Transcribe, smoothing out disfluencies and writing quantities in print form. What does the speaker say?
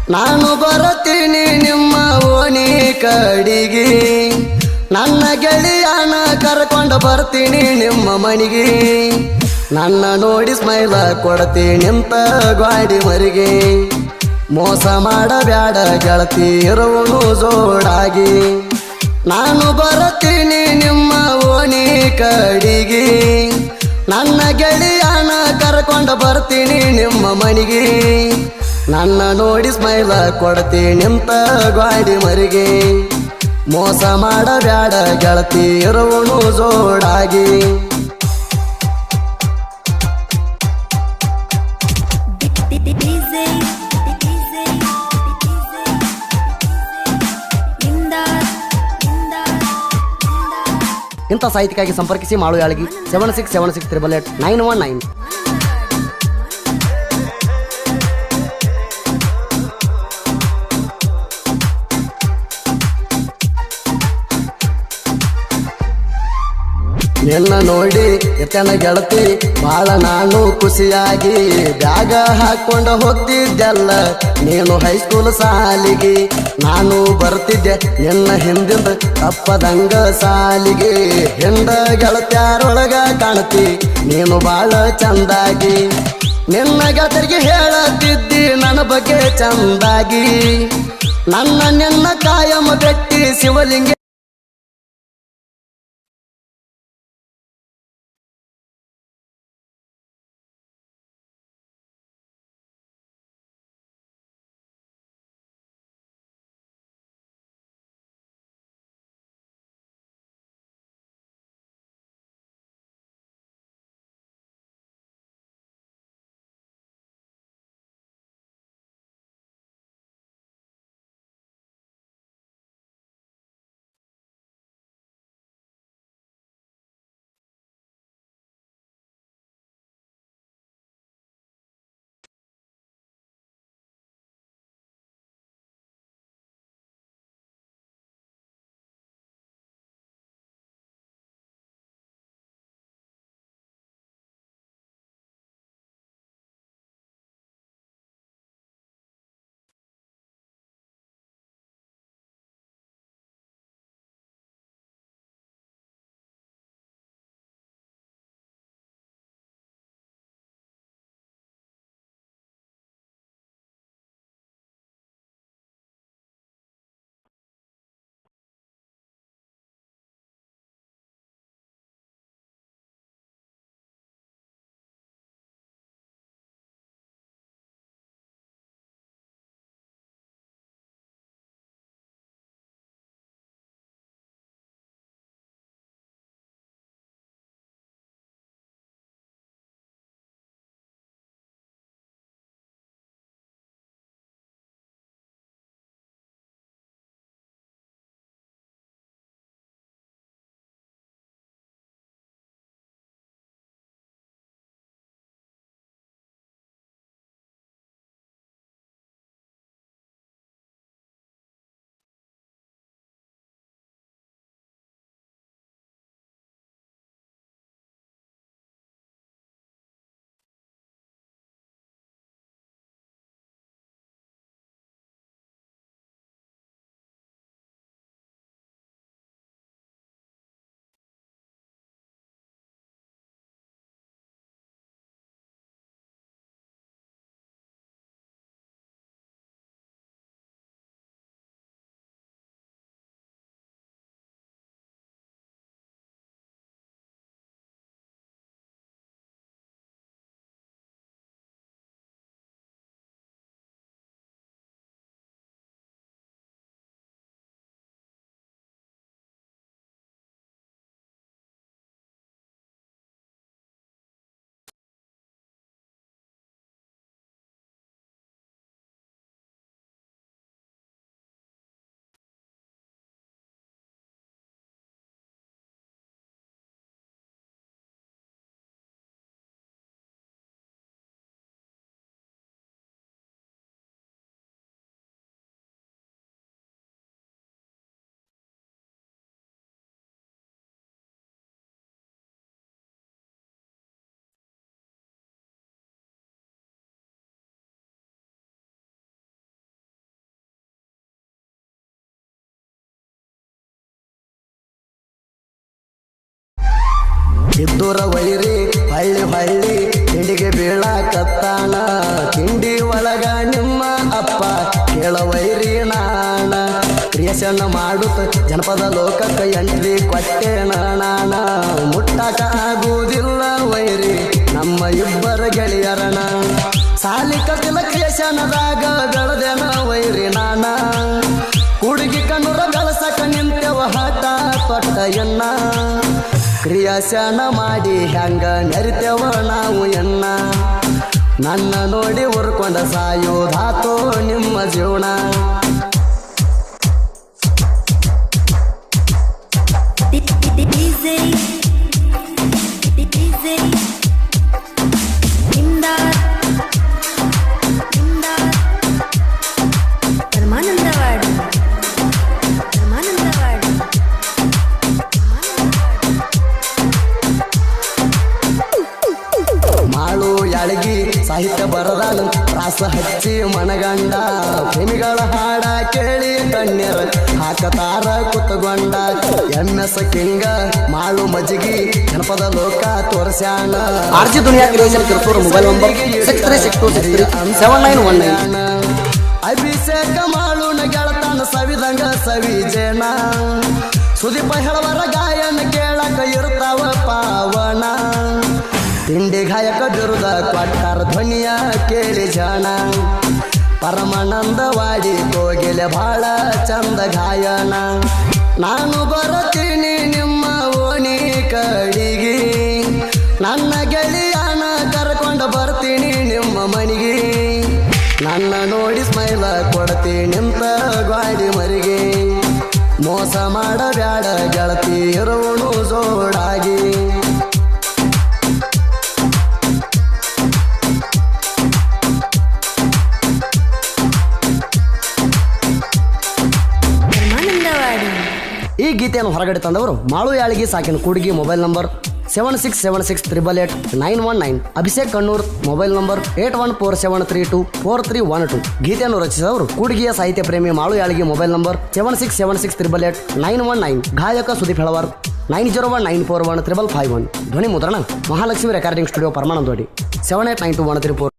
ನಾನು ಬರುತ್ತೀನಿ ನಿಮ್ಮ ಓಣಿ ಕಡಿಗೆ ನನ್ನ ಗೆಳೆಯನ ಕರ್ಕೊಂಡು ಬರ್ತೀನಿ ನಿಮ್ಮ ಮನೆಗೆ ನನ್ನ ನೋಡಿ ಸ್ಮೈಲ ಕೊಡ್ತೀನಿ ಅಂತ ಗಾಡಿ ಮರಿಗೆ ಮೋಸ ಮಾಡಬ್ಯಾಡ ಗೆಳತಿ ಇರುವನು ಜೋಡಾಗಿ ನಾನು ಬರುತ್ತೀನಿ ನಿಮ್ಮ ಓಣಿ ಕಡಿಗೆ ನನ್ನ ಗೆಳೆಯನ ಕರ್ಕೊಂಡು ಬರ್ತೀನಿ ನಿಮ್ಮ ಮನೆಗೆ ನನ್ನ ನೋಡಿ ಸ್ಮೈಲ ಕೊಡ್ತೀನಿ ಅಂತ ಗಾಡಿ ಮರಿಗೆ ಮೋಸ ಮಾಡಬ್ಯಾಡ ಗೆಳತಿ ಇರುವನು ಜೋಡಾಗಿ ಇಂಥ ಸಾಹಿತ್ಯಕ್ಕಾಗಿ ಸಂಪರ್ಕಿಸಿ ಮಾಳು ಯಾಳಗಿ 7676889119. ನಿನ್ನ ನೋಡಿ ಎತ್ತನ ಗೆಳತಿ ಬಾಳ ನಾನು ಖುಷಿಯಾಗಿ ಬ್ಯಾಗ ಹಾಕೊಂಡು ಹೋಗ್ತಿದ್ದೆಲ್ಲ ನೀನು ಹೈಸ್ಕೂಲ್ ಸಾಲಿಗೆ ನಾನು ಬರ್ತಿದ್ದೆ ನಿನ್ನ ಹಿಂದಿಂದ ತಪ್ಪದಂಗ ಸಾಲಿಗೆ ಹಿಂದ ಗೆಳತ್ಯಾರೊಳಗ ಕಾಣ್ತಿ ನೀನು ಬಾಳ ಚಂದಾಗಿ ನಿನ್ನ ಗೆಳತರಿಗೆ ಹೇಳತ್ತಿದ್ದಿ ನನ್ನ ಬಗ್ಗೆ ಚಂದಾಗಿ ನಿನ್ನ ಕಾಯಮ ಗಟ್ಟಿ ಶಿವಲಿಂಗ ಇದ್ದೂರ ವೈರಿ ಹಳ್ಳಿ ಹಳ್ಳಿ ತಿಂಡಿಗೆ ಬೀಳಾಕತ್ತಾನ ತಿಂಡಿ ಒಳಗ ನಿಮ್ಮ ಅಪ್ಪ ಕೇಳ ವೈರಿ ನಾಣ ಕ್ರಿಯೇಷನ್ ಮಾಡುತ್ತ ಜನಪದ ಲೋಕಕ್ಕೆ ಎಂಟ್ರಿ ಕೊಟ್ಟೇನ ನಾಣ ಮುಟ್ಟಾಕ ಆಗುವುದಿಲ್ಲ ವೈರಿ ನಮ್ಮ ಇಬ್ಬರ ಗೆಳೆಯರಣ ಸಾಲಿ ಕತ್ತಿಲ ಕ್ರಿಯೇಷನದಾಗ ಬೆಳೆದೇನ ವೈರಿ ನಾಣ ಹುಡುಗಿ ಕಣ್ಣುರ ಬೆಳಸಕ ನಿಂತೆವ ಹಠ ತೊಟ್ಟ ಎನ್ನ ಕ್ರಿಯಾಶನ ಮಾಡಿ ಹೆಂಗ ನೆರಿತೆವ ನಾವು ಎನ್ನ ನನ್ನ ನೋಡಿ ಉರ್ಕೊಂಡ ಸಾಯೋದಾತೋ ನಿಮ್ಮ ಜೀವನ ಮಾಳು ಯಾಳಗಿ ಸಾಹಿತ್ಯ ಬರದಾನು ರಾಸ ಹಚ್ಚಿ ಮನಗಂಡ ಪ್ರೇಮಿಗಳ ಹಾಡ ಕೇಳಿ ಕಣ್ಣೀರ ಹಾಕತಾರ ಕುತ್ತಗೊಂಡ MS ಕಿಂಗ ಮಾಳು ಮಜ್ಜಿಗಿ ಜನಪದ ಲೋಕ ತೋರ್ಸ್ಯಾಣ ಆರ್ಜಿ ದುನಿಯಾ ಕ್ರಿಯೇಷನ್ ಕಿರ್ತೂರು ಮೊಬೈಲ್ ನಂಬರ್ 6362637919 ಅಭಿಷೇಕ ಮಾಳುನ ಗೆಳತಾನ ಸವಿದಂಗ ಸವಿಜೇನ ಸುದೀಪ ಹೇಳವರ ಗಾಯನ ಕೇಳಕ ಇರ್ತಾವ ಪಾವನ ತಿಂಡಿ ಗಾಯಕ ಬಿರುದ ಕೊಟ್ಟಾರ ಧ್ವನಿಯ ಕೇಳಿ ಜಾಣ ಪರಮಾನಂದವಾಡಿ ಕೋಗಿಲೆ ಬಹಳ ಚಂದ ಗಾಯನ ನಾನು ಬರುತ್ತೀನಿ ನಿಮ್ಮ ಓಣಿ ಕಡಿಗೆ ನನ್ನ ಗೆಳೆಯನ ಕರ್ಕೊಂಡು ಬರ್ತೀನಿ ನಿಮ್ಮ ಮನೆಗೆ ನನ್ನ ನೋಡಿ ಸ್ಮೈಲ ಕೊಡ್ತೀನಿ ನಿಂತ ಗಾಡಿ ಮರಿಗೆ ಮೋಸ ಮಾಡಬ್ಯಾಡ ಗೆಳತಿ ಇರೋನು ಜೋಡಾಗಿ ಈ ಗೀತೆಯನ್ನು ಹೊರಗಡೆ ತಂದವರು ಮಾಳು ಯಾಳಿಗೆ ಸಾಕಿನ ಕೂಡಿಗೆ mobile number 7676888919 Abhishek Kannur mobile number 8147324312 ಗೀತೆಯನ್ನು ರಚಿಸಿದವರು ಕೂಡಿಗೆಯ ಸಾಹಿತ್ಯ ಪ್ರೇಮಿ ಮಾಳು ಯಾಳಿಗೆ ಮೊಬೈಲ್ ನಂಬರ್ 7676888919 ಗಾಯಕ ಸುದೀಪ್ ಹೆಳವಾರ್ 9019415551 ಧ್ವನಿ ಮುದ್ರಣ ಮಹಾಲಕ್ಷ್ಮಿ ರೆಕಾರ್ಡಿಂಗ್ ಸ್ಟುಡಿಯೋ ಪರಮಾನಂದವಾಡಿ 789213